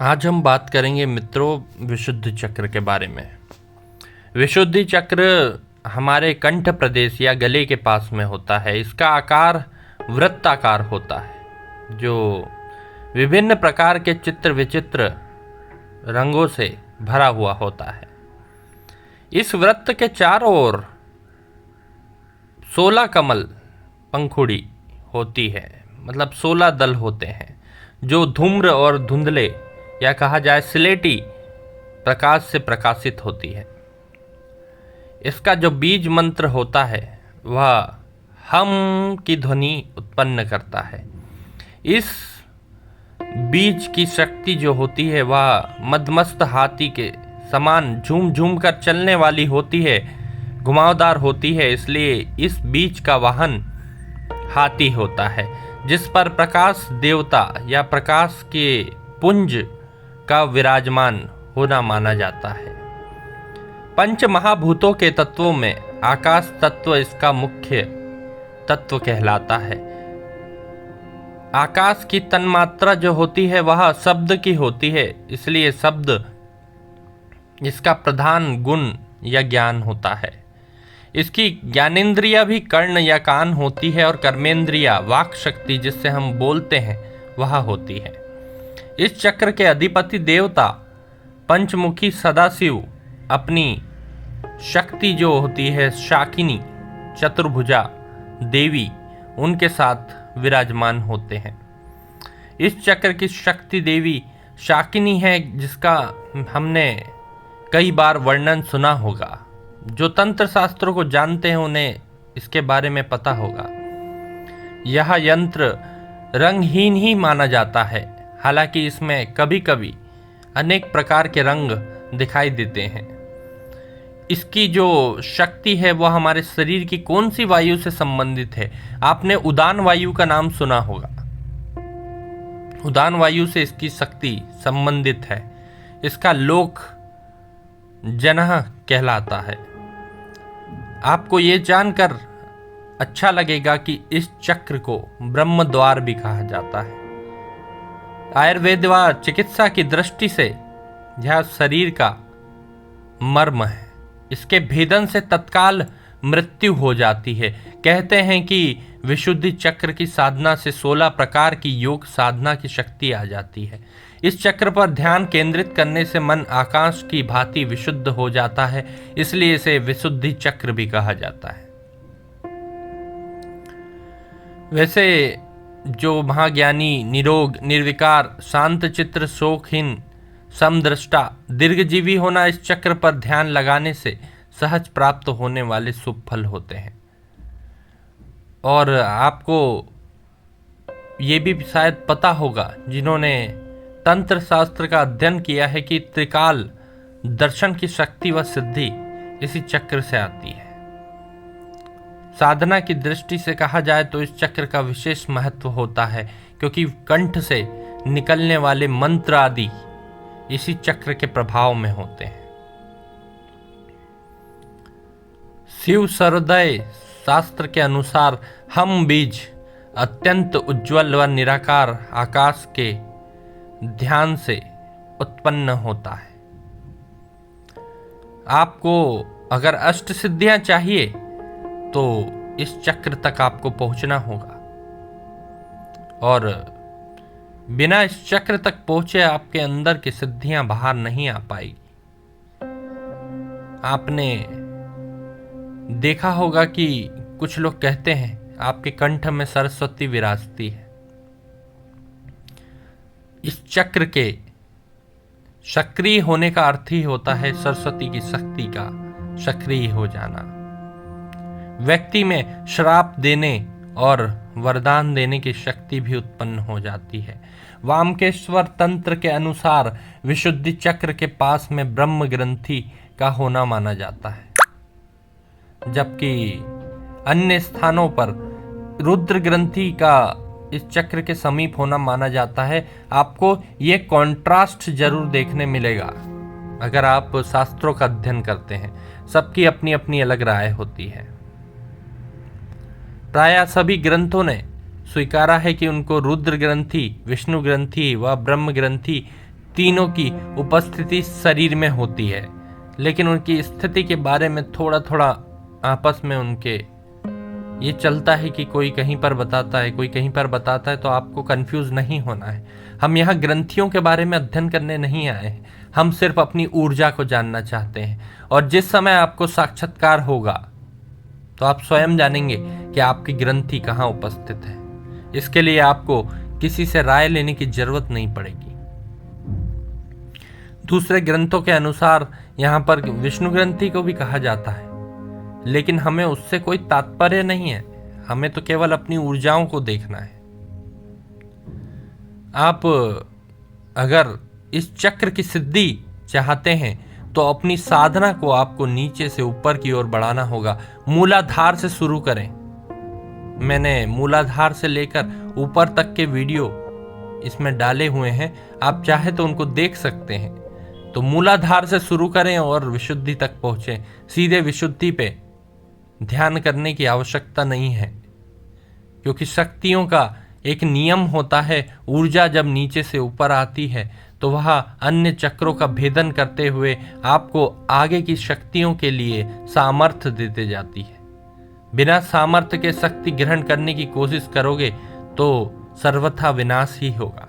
आज हम बात करेंगे मित्रों विशुद्धि चक्र के बारे में। विशुद्धि चक्र हमारे कंठ प्रदेश या गले के पास में होता है। इसका आकार वृत्ताकार होता है जो विभिन्न प्रकार के चित्र विचित्र रंगों से भरा हुआ होता है। इस वृत्त के चारों ओर 16 कमल पंखुड़ी होती है, मतलब 16 दल होते हैं जो धूम्र और धुंधले या कहा जाए स्लेटी प्रकाश से प्रकाशित होती है। इसका जो बीज मंत्र होता है वह हम की ध्वनि उत्पन्न करता है। इस बीज की शक्ति जो होती है वह मदमस्त हाथी के समान झूम झूम कर चलने वाली होती है, घुमावदार होती है। इसलिए इस बीज का वाहन हाथी होता है जिस पर प्रकाश देवता या प्रकाश के पुंज का विराजमान होना माना जाता है। पंच महाभूतों के तत्वों में आकाश तत्व इसका मुख्य तत्व कहलाता है। आकाश की तन्मात्रा जो होती है वह शब्द की होती है, इसलिए शब्द इसका प्रधान गुण या ज्ञान होता है। इसकी ज्ञानेंद्रिया भी कर्ण या कान होती है और कर्मेंद्रिया वाक शक्ति जिससे हम बोलते हैं वह होती है। इस चक्र के अधिपति देवता पंचमुखी सदाशिव अपनी शक्ति जो होती है शाकिनी चतुर्भुजा देवी उनके साथ विराजमान होते हैं। इस चक्र की शक्ति देवी शाकिनी है जिसका हमने कई बार वर्णन सुना होगा। जो तंत्र शास्त्रों को जानते हैं उन्हें इसके बारे में पता होगा। यह यंत्र रंगहीन ही माना जाता है, हालांकि इसमें कभी कभी अनेक प्रकार के रंग दिखाई देते हैं। इसकी जो शक्ति है वह हमारे शरीर की कौन सी वायु से संबंधित है? आपने उदान वायु का नाम सुना होगा। उदान वायु से इसकी शक्ति संबंधित है। इसका लोक जनः कहलाता है। आपको ये जानकर अच्छा लगेगा कि इस चक्र को ब्रह्म द्वार भी कहा जाता है। आयुर्वेद व चिकित्सा की दृष्टि से यह शरीर का मर्म है। इसके भेदन से तत्काल मृत्यु हो जाती है। कहते हैं कि विशुद्धि चक्र की साधना से 16 प्रकार की योग साधना की शक्ति आ जाती है। इस चक्र पर ध्यान केंद्रित करने से मन आकाश की भांति विशुद्ध हो जाता है, इसलिए इसे विशुद्धि चक्र भी कहा जाता है। वैसे जो महाज्ञानी निरोग निर्विकार शांत चित्र शोकहीन समदृष्टा दीर्घजीवी होना इस चक्र पर ध्यान लगाने से सहज प्राप्त होने वाले शुभ फल होते हैं। और आपको ये भी शायद पता होगा जिन्होंने तंत्र शास्त्र का अध्ययन किया है कि त्रिकाल दर्शन की शक्ति व सिद्धि इसी चक्र से आती है। साधना की दृष्टि से कहा जाए तो इस चक्र का विशेष महत्व होता है, क्योंकि कंठ से निकलने वाले मंत्र आदि इसी चक्र के प्रभाव में होते हैं। शिव सर्वोदय शास्त्र के अनुसार हम बीज अत्यंत उज्जवल व निराकार आकाश के ध्यान से उत्पन्न होता है। आपको अगर अष्ट सिद्धियां चाहिए तो इस चक्र तक आपको पहुंचना होगा, और बिना इस चक्र तक पहुंचे आपके अंदर की सिद्धियां बाहर नहीं आ पाएगी। आपने देखा होगा कि कुछ लोग कहते हैं आपके कंठ में सरस्वती विराजती है। इस चक्र के सक्रिय होने का अर्थ ही होता है सरस्वती की शक्ति का सक्रिय हो जाना। व्यक्ति में श्राप देने और वरदान देने की शक्ति भी उत्पन्न हो जाती है। वामकेश्वर तंत्र के अनुसार विशुद्धि चक्र के पास में ब्रह्म ग्रंथि का होना माना जाता है, जबकि अन्य स्थानों पर रुद्र ग्रंथि का इस चक्र के समीप होना माना जाता है। आपको ये कॉन्ट्रास्ट जरूर देखने मिलेगा अगर आप शास्त्रों का अध्ययन करते हैं। सबकी अपनी अपनी अलग राय होती है। प्रायः सभी ग्रंथों ने स्वीकारा है कि उनको रुद्र ग्रंथि, विष्णु ग्रंथि व ब्रह्म ग्रंथि तीनों की उपस्थिति शरीर में होती है, लेकिन उनकी स्थिति के बारे में थोड़ा थोड़ा आपस में उनके ये चलता है कि कोई कहीं पर बताता है, कोई कहीं पर बताता है, तो आपको कंफ्यूज नहीं होना है। हम यहाँ ग्रंथियों के बारे में अध्ययन करने नहीं आए हैं, हम सिर्फ अपनी ऊर्जा को जानना चाहते हैं। और जिस समय आपको साक्षात्कार होगा तो आप स्वयं जानेंगे कि आपकी ग्रंथि कहाँ उपस्थित है। इसके लिए आपको किसी से राय लेने की जरूरत नहीं पड़ेगी। दूसरे ग्रंथों के अनुसार यहाँ पर विष्णु ग्रंथि को भी कहा जाता है, लेकिन हमें उससे कोई तात्पर्य नहीं है, हमें तो केवल अपनी ऊर्जाओं को देखना है। आप अगर इस चक्र की सिद्धि चाहते हैं तो अपनी साधना को आपको नीचे से ऊपर की ओर बढ़ाना होगा। मूलाधार से शुरू करें। मैंने मूलाधार से लेकर ऊपर तक के वीडियो इसमें डाले हुए हैं, आप चाहे तो उनको देख सकते हैं। तो मूलाधार से शुरू करें और विशुद्धि तक पहुंचें। सीधे विशुद्धि पे ध्यान करने की आवश्यकता नहीं है, क्योंकि शक्तियों का एक नियम होता है। ऊर्जा जब नीचे से ऊपर आती है तो वह अन्य चक्रों का भेदन करते हुए आपको आगे की शक्तियों के लिए सामर्थ्य देते जाती है। बिना सामर्थ्य के शक्ति ग्रहण करने की कोशिश करोगे तो सर्वथा विनाश ही होगा।